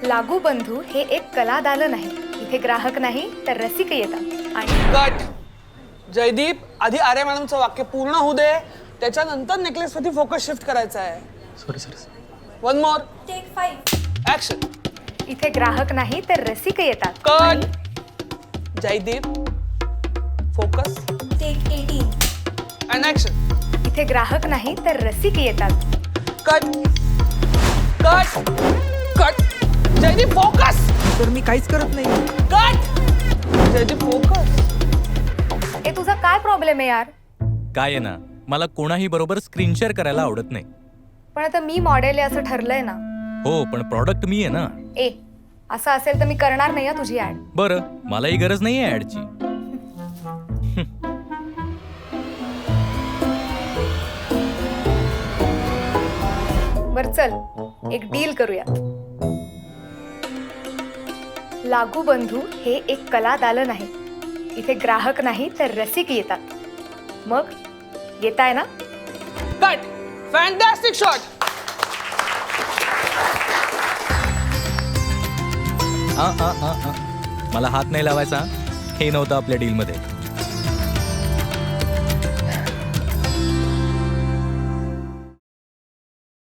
लागू बंधू हे एक कलादालन आहे. इथे ग्राहक नाही तर रसिक येतात. आणि कट. जयदीप, आधी आर्या मॅडमचं वाक्य पूर्ण होऊ दे, त्याच्यानंतर नेकलेस साठी फोकस शिफ्ट करायचा आहे. Sorry. One more. Take 5. Action. इथे ग्राहक नाही तर रसिक येतात. Cut. Jaydeep, focus take 18. And action. इथे ग्राहक नाही तर रसिक येतात. Cut. Cut. Cut. Jaydeep, focus. तर मी काहीच करत नाही. कट. जयदीप, फोकस. ए तुझा काय प्रॉब्लेम आहे यार? काय आहे ना, मला कोणाही बरोबर स्क्रीन शेअर करायला आवडत नाही. पण आता मी मॉडेल आहे असं ठरलंय ना. हो, पण प्रॉडक्ट मी आहे ना. ए असं असेल तर मी करणार नाही तुझी ऍड. बरं, मलाही गरज नाही आहे ऍडची. बर चल एक डील करूयात. लागू बंधू हे एक कलादालन आहे. इथे ग्राहक नाही तर रसिक येतात. मग येताय ना? कट. Fantastic shot. मला हात नाही लावायचा. हे नव्हतं आपल्या डीलमध्ये.